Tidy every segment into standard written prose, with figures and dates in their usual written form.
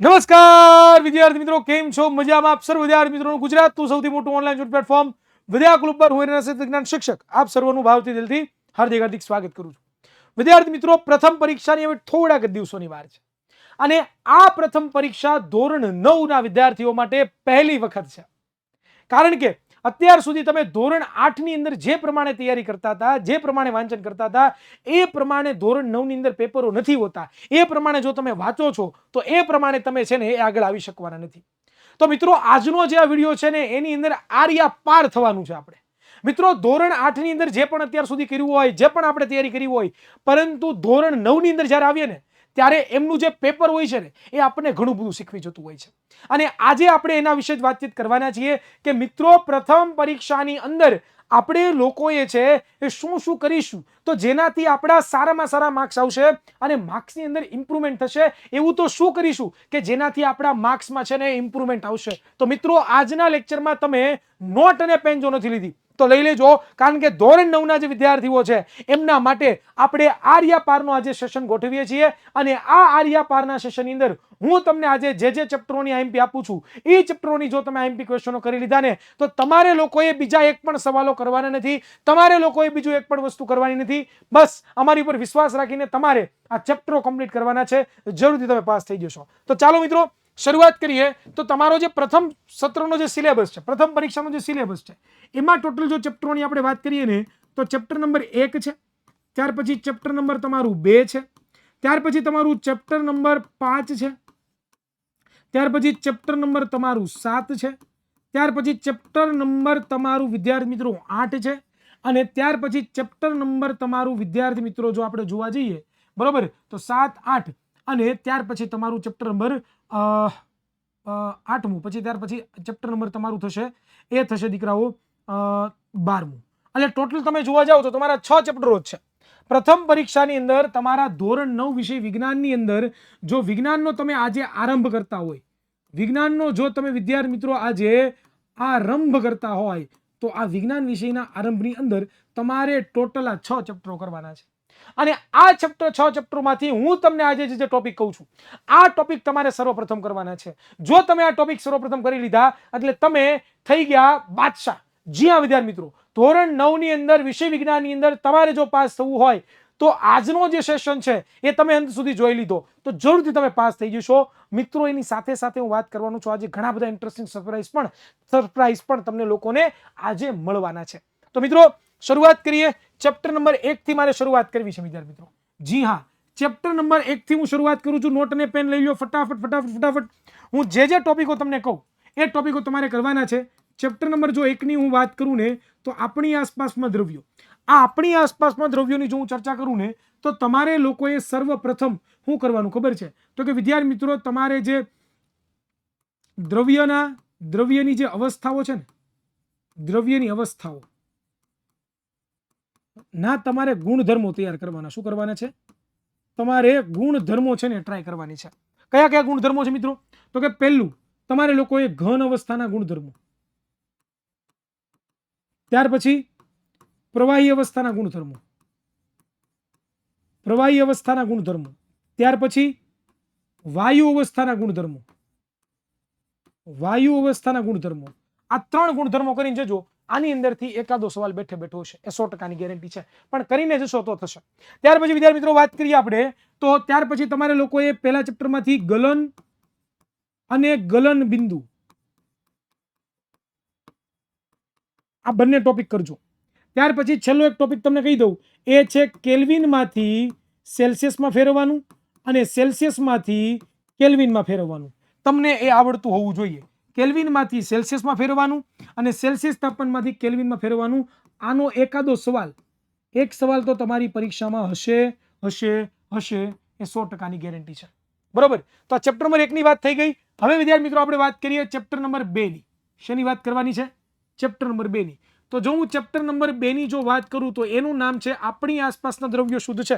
નમસ્કાર વિદ્યાર્થી મિત્રો, કેમ છો? મજામાં? આપ સર્વ વિદ્યાર્થી મિત્રોનું ગુજરાતનું સૌથી મોટું ઓનલાઈન પ્લેટફોર્મ વિદ્યાકુલ પર હું વિજ્ઞાન શિક્ષક આપ સર્વનું ભાવથી દિલથી હાર્દિક સ્વાગત કરું છું. વિદ્યાર્થી મિત્રો, પ્રથમ પરીક્ષાની હવે થોડાક જ દિવસોની વાર છે અને આ પ્રથમ પરીક્ષા ધોરણ 9 ના વિદ્યાર્થીઓ માટે પહેલી વખત છે. કારણ કે અત્યાર સુધી તમે ધોરણ 8 ની અંદર જે પ્રમાણે તૈયારી કરતા હતા, જે પ્રમાણે વાંચન કરતા હતા, એ પ્રમાણે ધોરણ 9 ની અંદર પેપરો નથી હોતા. એ પ્રમાણે જો તમે વાંચો છો તો એ પ્રમાણે તમે છે ને એ આગળ આવી શકવાના નથી. તો મિત્રો, આજનો જે આ વિડીયો છે ને એની અંદર આર્યા પાર થવાનું છે. આપણે મિત્રો ધોરણ 8 ની અંદર જે પણ અત્યાર સુધી કર્યું હોય, જે પણ આપણે તૈયારી કરી હોય, પરંતુ ધોરણ 9 ની અંદર જ્યારે આવીએ ને ત્યારે એમનું જે પેપર હોય છે ને એ આપણને ઘણું બધું શીખવી જતું હોય છે. અને આજે આપણે એના વિશે જ વાતચીત કરવાના છીએ કે મિત્રો, પ્રથમ પરીક્ષાની અંદર આપણે લોકોએ છે એ શું શું કરીશું તો જેનાથી આપણા સારામાં સારા માર્ક્સ આવશે અને માર્ક્સની અંદર ઇમ્પ્રુવમેન્ટ થશે. એવું તો શું કરીશું કે જેનાથી આપણા માર્ક્સમાં છે ને ઇમ્પ્રુવમેન્ટ આવશે. તો મિત્રો, આજના લેક્ચરમાં તમે નોટ અને પેન જો નથી લીધી તો લઈ લેજો, કારણ કે ધોરણ 9 ના જે વિદ્યાર્થીઓ છે એમના માટે આપણે આર્યા પારનો આજે સેશન ગોઠવીએ છીએ. અને આ આર્યા પારના સેશનની અંદર હું તમને આજે જે ચેપ્ટરોની આઈએમપી આપું છું એ ચેપ્ટરોની જો તમે આઈએમપી ક્વેશ્ચનો કરી લીધા ને તો તમારે લોકોએ બીજા એક પણ સવાલો કરવાના નથી, તમારે લોકોએ બીજું એક પણ વસ્તુ કરવાની નથી. બસ અમારી ઉપર વિશ્વાસ રાખીને તમારે આ ચેપ્ટરો કમ્પ્લીટ કરવાના છે. જરૂરથી તમે પાસ થઈ જશો. તો ચાલો મિત્રો, શરૂઆત કરીએ. તો તમારો જે પ્રથમ સત્રનો જે સિલેબસ છે, પ્રથમ પરીક્ષાનો જે સિલેબસ છે, એમાં ટોટલ જો ચેપ્ટરોની આપણે વાત કરીએ ને તો ચેપ્ટર નંબર 1 છે, ત્યાર પછી ચેપ્ટર નંબર તમારું 2 છે, ત્યાર પછી તમારું ચેપ્ટર નંબર 5 છે, ત્યાર પછી ચેપ્ટર નંબર તમારું 7 છે, ત્યાર પછી ચેપ્ટર નંબર તમારું વિદ્યાર્થી મિત્રો 8 છે, અને ત્યાર પછી ચેપ્ટર નંબર તમારું વિદ્યાર્થી મિત્રો જો આપણે જોવા જઈએ બરોબર તો 7, 8 અને ત્યાર પછી તમારું ચેપ્ટર નંબર 8મું, પછી ત્યાર પછી ચેપ્ટર નંબર તમારું થશે એ થશે દીકરાઓ 12મું. એટલે ટોટલ તમે જોવા જાઓ તો તમારા 6 ચેપ્ટરો જ છે. પ્રથમ પરીક્ષાની અંદર તમારા ધોરણ 9 વિષય વિજ્ઞાનની અંદર જો વિજ્ઞાનનો તમે આજે આરંભ કરતા હોય, વિજ્ઞાનનો જો તમે વિદ્યાર્થી મિત્રો આજે આરંભ કરતા હોય તો આ વિજ્ઞાન વિષયના આરંભની અંદર તમારે ટોટલ આ 6 ચેપ્ટરો કરવાના છે. અને આ 6 ચેપ્ટરમાંથી હું તમને આજે જે ટોપિક કહું છું આ ટોપિક તમારે સર્વપ્રથમ કરવાના છે. જો તમે આ ટોપિક સર્વપ્રથમ કરી લીધા એટલે તમે થઈ ગયા બાદશાહ. જી હા વિદ્યાર્થી મિત્રો, ધોરણ 9 ની અંદર વિષય વિજ્ઞાનની અંદર તમારે જો પાસ થવું હોય તો આજનો જે સેશન છે એ તમે અંત સુધી જોઈ લીધો તો જરૂરથી તમે પાસ થઈ જશો. મિત્રો, એની સાથે સાથે હું વાત કરવાનું છું આજે ઘણા બધા ઇન્ટરેસ્ટિંગ સરપ્રાઈઝ પણ તમને લોકોને આજે મળવાના છે. તો મિત્રો, શરૂઆત કરીએ. ચેપ્ટર નંબર 1 થી મારે શરૂઆત કરવી છે વિદ્યાર્થી મિત્રો. જી હા, ચેપ્ટર નંબર 1 થી હું શરૂઆત કરું છું. નોટ અને પેન લઈ લો ફટાફટ. હું જે ટોપિકો તમને કહું એ ટોપિકો તમારે કરવાના છે. ચેપ્ટર નંબર જો 1 ની હું વાત કરું ને તો આપણી આસપાસમાં દ્રવ્યો. આ આપણી આસપાસમાં દ્રવ્યોની જો હું ચર્ચા કરું ને તો તમારે લોકોએ સર્વપ્રથમ શું કરવાનું ખબર છે તો કે વિદ્યાર્થી મિત્રો, તમારે જે દ્રવ્યની જે અવસ્થાઓ છે ને, દ્રવ્યની અવસ્થાઓ ના તમારે ગુણધર્મો તૈયાર કરવાના. શું કરવાના છે? તમારે ગુણધર્મો છે ને ટ્રાય કરવાની છે. કયા કયા ગુણધર્મો છે મિત્રો? તો કે પહેલું તમારે લોકોએ ઘન અવસ્થાના ગુણધર્મો, ત્યાર પછી પ્રવાહી અવસ્થાના ગુણધર્મો, ત્યાર પછી વાયુ અવસ્થાના ગુણધર્મો. આ 3 ગુણધર્મો કરીને જજો. આની અંદરથી એકાદો સવાલ બેઠો હશે, એ 100%ની ગેરંટી છે, પણ કરીને જશો તો થશે. ત્યાર પછી વિદ્યાર્થી મિત્રો વાત કરીએ આપણે તો ત્યાર પછી તમારે લોકોએ પહેલા ચેપ્ટરમાંથી ગલન અને ગલન બિંદુ આ બંને ટોપિક કરજો. ત્યાર પછી છેલ્લો એક ટોપિક તમને કહી દઉં, એ છે કેલ્વિનમાંથી સેલ્સિયસમાં ફેરવવાનું અને સેલ્સિયસમાંથી કેલ્વિનમાં ફેરવવાનું. તમને એ આવડતું હોવું જોઈએ. કેલ્વિનમાંથી સેલ્સિયસમાં ફેરવવાનું અને સેલ્સિયસ તાપમાનમાંથી કેલ્વિનમાં ફેરવવાનું. આનો એકાદો સવાલ, એક સવાલ તો તમારી પરીક્ષામાં હશે. એ 100%ની ગેરંટી છે. બરોબર. તો આ ચેપ્ટર નંબર 1 ની વાત થઈ ગઈ. હવે વિદ્યાર્થી મિત્રો આપણે વાત કરીએ ચેપ્ટર નંબર 2 ની. શેની વાત કરવાની છે? ચેપ્ટર નંબર 2 ની. તો જો હું ચેપ્ટર નંબર 2 ની જો વાત કરું તો એનું નામ છે આપણી આસપાસના દ્રવ્યો શુદ્ધ છે.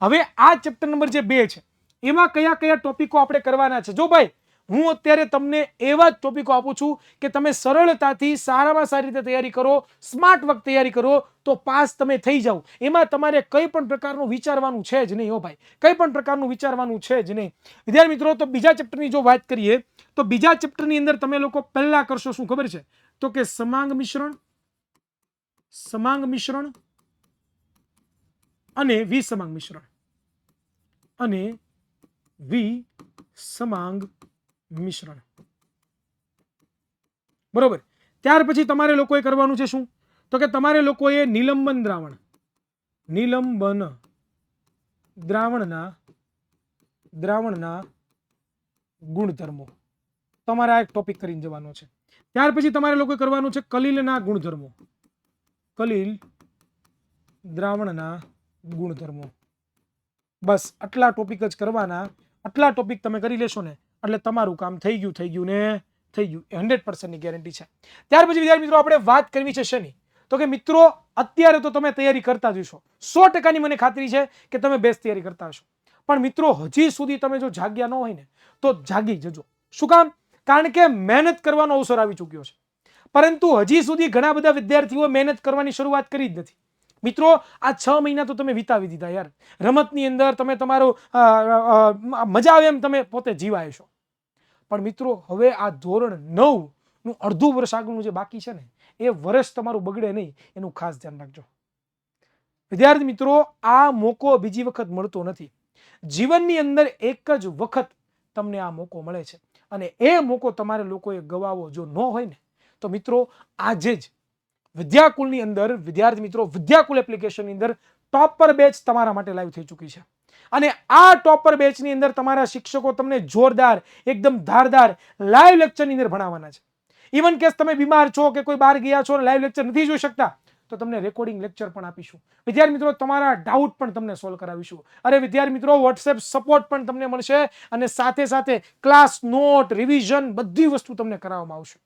હવે આ ચેપ્ટર નંબર જે 2 છે એમાં કયા કયા ટોપિકો આપણે કરવાના છે? જો ભાઈ, હું અત્યારે તમને એવા જ ટોપિકો આપું છું કે તમે સરળતાથી સારામાં સારી રીતે તૈયારી કરો, સ્માર્ટ વર્ક તૈયારી કરો તો પાસ તમે થઈ જાઓ. એમાં તમારે કંઈ પણ પ્રકારનું વિચારવાનું છે જ નહીં. હો ભાઈ, કંઈ પણ પ્રકારનું વિચારવાનું છે જ નહીં. વિદ્યાર્થી મિત્રો, તો બીજા ચેપ્ટરની જો વાત કરીએ તો બીજા ચેપ્ટરની અંદર તમે લોકો પહેલા કરશો શું ખબર છે? તો કે સમાંગ મિશ્રણ અને વિસમાંગ મિશ્રણ અને વિસમાંગ મિશ્રણ. બરોબર. ત્યાર પછી તમારે લોકોએ કરવાનું છે શું? તો કે તમારે લોકોએ નિલંબન દ્રાવણના ગુણધર્મો તમારે આ એક ટોપિક કરીને જવાનો છે. ત્યાર પછી તમારે લોકો કરવાનું છે કલીલના ગુણધર્મો, દ્રાવણના ગુણધર્મો. બસ આટલા ટોપિક જ કરવાના. આટલા ટોપિક તમે કરી લેશો ને એટલે તમારું કામ થઈ ગયું. 100% ની ગેરંટી છે. ત્યાર પછી વિદ્યાર્થી મિત્રો આપણે વાત કરવી છે શેની? તો કે મિત્રો અત્યારે તો તમે તૈયારી કરતા જ હશો, 100% ની મને ખાતરી છે કે તમે બેસ્ટ તૈયારી કરતા હશો. પણ મિત્રો હજી સુધી તમે જો જાગ્યા ન હોય ને તો જાગી જજો. શું કામ? કારણ કે મહેનત કરવાનો અવસર આવી ચૂક્યો છે. પરંતુ હજી સુધી ઘણા બધા વિદ્યાર્થીઓ મહેનત કરવાની શરૂઆત કરી જ નથી. મિત્રો આ 6 મહિના તો તમે વિતાવી દીધા યાર રમતની અંદર. તમે તમારો મજા આવે એમ તમે પોતે જીવાય છો. પણ મિત્રો હવે આ ધોરણ 9 નું અડધું વર્ષ આગળનું જે બાકી છે ને એ વર્ષ તમારું બગડે નહીં એનું ખાસ ધ્યાન રાખજો. વિદ્યાર્થી મિત્રો, આ મોકો બીજી વખત મળતો નથી. જીવનની અંદર એક જ વખત તમને આ મોકો મળે છે અને એ મોકો તમારે લોકોએ ગવાવો જો ન હોય ને તો મિત્રો આજે જ વિદ્યાકુલની અંદર વિદ્યાર્થી મિત્રો વિદ્યાકુલ એપ્લિકેશનની અંદર ટોપર બેચ તમારા માટે લાઈવ થઈ ચૂકી છે. અને આ ટોપર બેચની અંદર તમારા શિક્ષકો તમને જોરદાર એકદમ ધારદાર લાઈવ લેક્ચરની અંદર ભણાવવાના છે. ઇવન કેસ તમે બીમાર છો કે કોઈ બહાર ગયા છો અને લાઈવ લેક્ચર નથી જોઈ શકતા તો તમને રેકોર્ડિંગ લેક્ચર પણ આપીશું. વિદ્યાર્થી મિત્રો તમારા ડાઉટ પણ તમને સોલ્વ કરાવીશું. અરે વિદ્યાર્થી મિત્રો વોટ્સએપ સપોર્ટ પણ તમને મળશે અને સાથે સાથે ક્લાસ નોટ રિવિઝન બધી વસ્તુ તમને કરાવવામાં આવશે.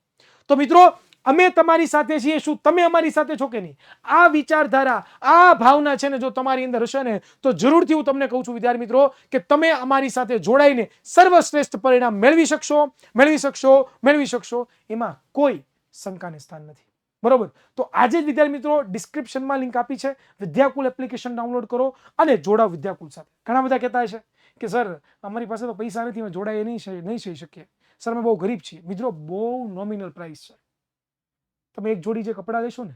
તો મિત્રો અમે તમારી સાથે છીએ. શું તમે અમારી સાથે છો કે નહીં? આ વિચારધારા આ ભાવના છે ને જો તમારી અંદર હશે ને તો જરૂરથી હું તમને કહું છું વિદ્યાર્થી મિત્રો કે તમે અમારી સાથે જોડાઈને સર્વશ્રેષ્ઠ પરિણામ મેળવી શકશો. એમાં કોઈ શંકાને સ્થાન નથી. બરોબર. તો આજે જ વિદ્યાર્થી મિત્રો ડિસ્ક્રિપ્શનમાં લિંક આપી છે. વિદ્યાકુલ એપ્લિકેશન ડાઉનલોડ કરો અને જોડાઓ વિદ્યાકુલ સાથે. ઘણા બધા કહેતા છે કે સર અમારી પાસે તો પૈસા નથી, અમે જોડાઈએ નહીં થઈ શકીએ, સર અમે બહુ ગરીબ છીએ. મિત્રો બહુ નોમિનલ પ્રાઇસ છે. તમે એક જોડી જે કપડાં લેશો ને,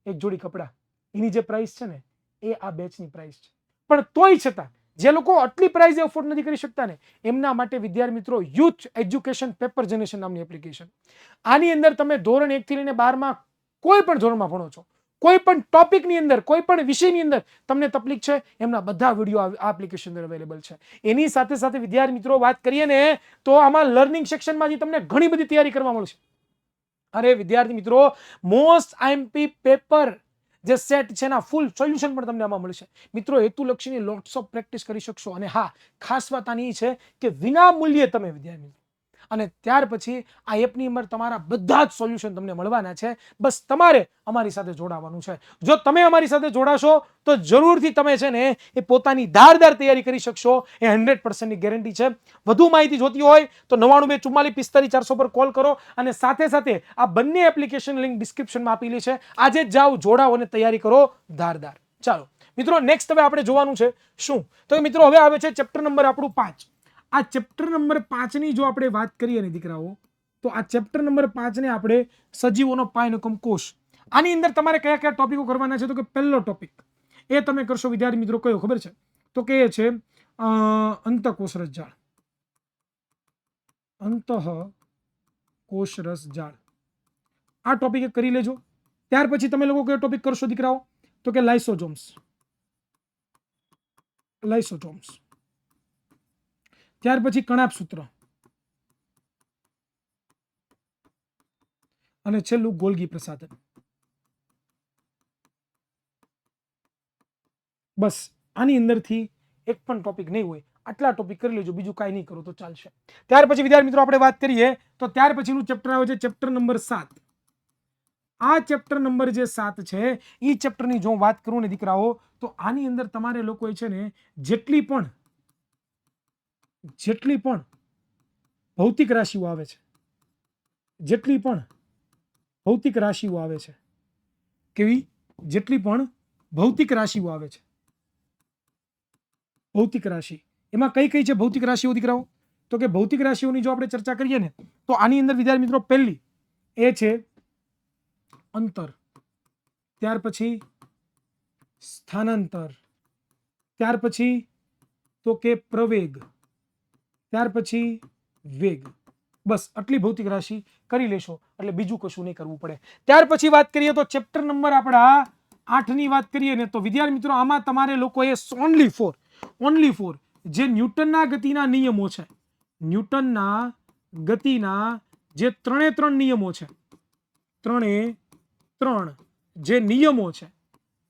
એક જોડી કપડાં એની જે પ્રાઇસ છે ને એ આ બેચની પ્રાઇસ છે. પણ તોય છતાં જે લોકો આટલી પ્રાઇસ એફોર્ડ નથી કરી શકતા ને એમના માટે વિદ્યાર્થી મિત્રો યુથ એજ્યુકેશન પેપર જનરેશન નામની એપ્લિકેશન. આની અંદર તમે ધોરણ 1 થી લઈને 12માં કોઈ પણ ધોરણમાં ભણો છો, કોઈ પણ ટોપિકની અંદર કોઈ પણ વિષયની અંદર તમને તકલીફ છે એમના બધા વિડીયો આ એપ્લિકેશન અંદર અવેલેબલ છે. એની સાથે સાથે વિદ્યાર્થી મિત્રો વાત કરીએ ને તો આમાં લર્નિંગ સેક્શનમાં તમને ઘણી બધી તૈયારી કરવા મળશે. અરે વિદ્યાર્થી મિત્રો મોસ્ટ આઈએમપી પેપર જે સેટ છે એના ફૂલ સોલ્યુશન પણ તમને આમાં મળશે. મિત્રો હેતુલક્ષીની લોટ્સ ઓફ પ્રેક્ટિસ કરી શકશો. અને હા, ખાસ વાત આની છે કે વિના મૂલ્યે તમે વિદ્યાર્થી અને ત્યાર પછી આ એપની અંદર તમારા બધા જ સોલ્યુશન તમને મળવાના છે. બસ તમારે અમારી સાથે જોડાવાનું છે. જો તમે અમારી સાથે જોડાશો તો જરૂરથી તમે છે ને એ પોતાની ધારદાર તૈયારી કરી શકશો. એ 100% ની ગેરંટી છે. વધુ માહિતી જોતી હોય તો 99244545 પર કોલ કરો અને સાથે સાથે આ બંને એપ્લિકેશન લિંક ડિસ્ક્રિપ્શનમાં આપેલી છે. આજે જ જાઓ, જોડાઓ અને તૈયારી કરો ધારદાર. ચાલો મિત્રો નેક્સ્ટ હવે આપણે જોવાનું છે શું? તો મિત્રો હવે આવે છે ચેપ્ટર નંબર આપણું 5. આ ચેપ્ટર નંબર 5 ની જો આપણે વાત કરીએ ને દીકરાઓ તો આ ચેપ્ટર નંબર 5 ને આપણે સજીવોનો પાયનકમ કોષ. આની અંદર તમારે કયા કયા ટોપિકો કરવાના છે? તો કે પહેલો ટોપિક એ તમે કરશો વિદ્યાર્થી મિત્રો કયો ખબર છે? તો કે એ છે અંતઃકોષરસ જાળ. અંતઃકોષરસ જાળ આ ટોપિક કરી લેજો. ત્યાર પછી તમે લોકો કયો ટોપિક કરશો દીકરાઓ? તો કે લાઇસોસોમ્સ. ત્યાર પછી કણાપ સૂત્ર અને છેલ્લું ગોલ્ગી પ્રસાધન. બસ આની અંદરથી એક પણ ટોપિક નહીં હોય. આટલા ટોપિક કરી લેજો, બીજું કાંઈ નહીં કરો તો ચાલશે. ત્યાર પછી વિદ્યાર્થી મિત્રો આપણે વાત કરીએ તો ત્યાર પછીનું ચેપ્ટર આવે છે ચેપ્ટર નંબર 7. આ ચેપ્ટર નંબર જે 7 છે એ ચેપ્ટરની જો વાત કરું ને દીકરાઓ તો આની અંદર તમારે લોકો છે ને જેટલી પણ ભૌતિક રાશિઓ આવે છે, જેટલી પણ ભૌતિક રાશિઓ આવે છે, કેવી જેટલી પણ ભૌતિક રાશિઓ આવે છે, ભૌતિક રાશિ એમાં કઈ કઈ છે ભૌતિક રાશિઓ દીકરાઓ? તો કે ભૌતિક રાશિઓની જો આપણે ચર્ચા કરીએ ને તો આની અંદર વિદ્યાર્થી મિત્રો પહેલી એ છે અંતર, ત્યાર પછી સ્થાનાંતર, ત્યાર પછી તો કે પ્રવેગ, ત્યાર પછી વેગ. બસ આટલી ભૌતિક રાશિ કરી લેશો એટલે બીજું કશું નહીં કરવું પડે. ત્યાર પછી વાત કરીએ તો ચેપ્ટર નંબર આપણા 8 ની વાત કરીએ ને તો વિદ્યાર્થી મિત્રો આમાં તમારે લોકોએ ઓનલી ફોર જે ન્યૂટનના ગતિના નિયમો છે, ન્યૂટનના ગતિના જે 3 નિયમો છે, 3 જે નિયમો છે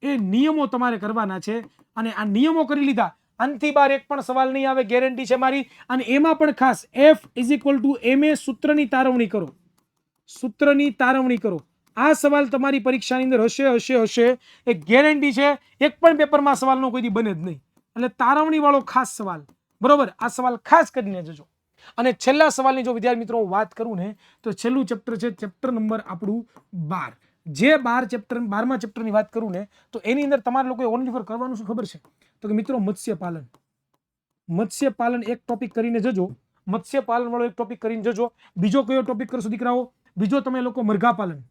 એ નિયમો તમારે કરવાના છે. અને આ નિયમો કરી લીધા, આનથી બહાર એક પણ સવાલ નહીં આવે, ગેરંટી છે મારી. અને એમાં પણ ખાસ F = ma સૂત્રની તારવણી કરો, સૂત્રની તારવણી કરો. આ સવાલ તમારી પરીક્ષાની અંદર હશે એ ગેરંટી છે. એક પણ પેપરમાં સવાલનો કોઈ દી બને જ નહીં. એટલે તારવણી વાળો ખાસ સવાલ, બરોબર, આ સવાલ ખાસ કરીને જજો. અને છેલ્લા સવાલની જો વિદ્યાર્થી મિત્રો હું વાત કરું ને તો છેલ્લું ચેપ્ટર છે ચેપ્ટર નંબર આપણું 12. જે 12મા ચેપ્ટરની વાત કરું ને તો એની અંદર તમારે લોકોએ ઓનલી ફોર કરવાનું શું ખબર છે? તો કે મિત્રો મત્સ્યપાલન એક ટોપિક કરીને જજો, મત્સ્યપાલન વાળો એક ટોપિક કરીને જજો. બીજો કયો ટોપિક કરશો દીકરાઓ? બીજો તમે લોકો મરઘાપાલન.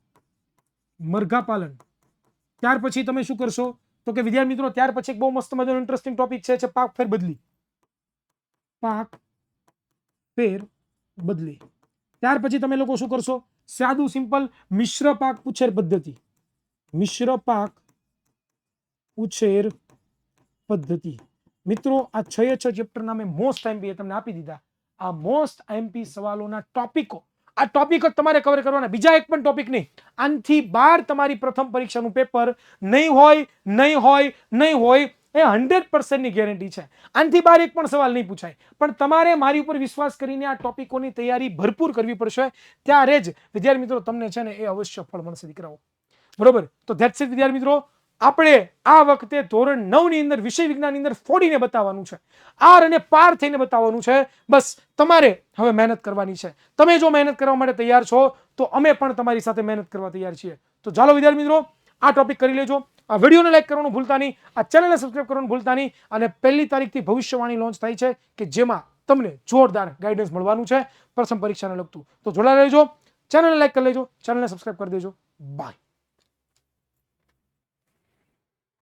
ત્યાર પછી તમે શું કરશો? તો કે વિદ્યાર્થી મિત્રો ત્યાર પછી એક બહુ મસ્ત મજાનો ઇન્ટરેસ્ટિંગ ટોપિક છે પાક ફેર બદલી. ત્યાર પછી તમે લોકો શું કરશો? સાદું સિમ્પલ મિશ્ર પાક ઉછેર પદ્ધતિ. મિત્રો આ 6 ચેપ્ટરના મેં મોસ્ટ આઈએમપી તમને આપી દીધા. આ મોસ્ટ આઈએમપી સવાલોના ટોપિકો, આ ટોપિક જ તમારે કવર કરવાના, બીજા એક પણ ટોપિક નહીં. આનથી બહાર તમારી પ્રથમ પરીક્ષાનું પેપર નહીં હોય એ 100% ની ગેરંટી છે. આનથી બહાર એક પણ સવાલ નહીં પૂછાય. પણ તમારે મારી ઉપર વિશ્વાસ કરીને આ ટોપિકોની તૈયારી ભરપૂર કરવી પડશે. ત્યારે જ વિદ્યાર્થી મિત્રો તમને છે ને એ અવશ્ય ફળ મળશે દીકરાઓ, બરોબર. તો ધેટ્સ ઇટ વિદ્યાર્થી મિત્રો. આપણે આ વખતે ધોરણ 9 ની અંદર વિષય વિજ્ઞાનની અંદર ફોડીને બતાવવાનું છે, આર અને પાર થઈને બતાવવાનું છે. બસ તમારે હવે મહેનત કરવાની છે. તમે જો મહેનત કરવા માટે તૈયાર છો તો અમે પણ તમારી સાથે મહેનત કરવા તૈયાર છીએ. તો ચાલો વિદ્યાર્થી મિત્રો આ ટોપિક કરી લેજો. આ વિડીયોને લાઈક કરવાનું ભૂલતા નહીં, આ ચેનલને સબસ્ક્રાઇબ કરવાનું ભૂલતા નહીં. અને 1 તારીખથી ભવિષ્યવાણી લોન્ચ થાય છે કે જેમાં તમને જોરદાર ગાઈડન્સ મળવાનું છે પ્રથમ પરીક્ષાને લગતું. તો જોડાઈ રહેજો, ચેનલને લાઈક કરી લેજો, ચેનલને સબસ્ક્રાઇબ કરી દેજો. બાય.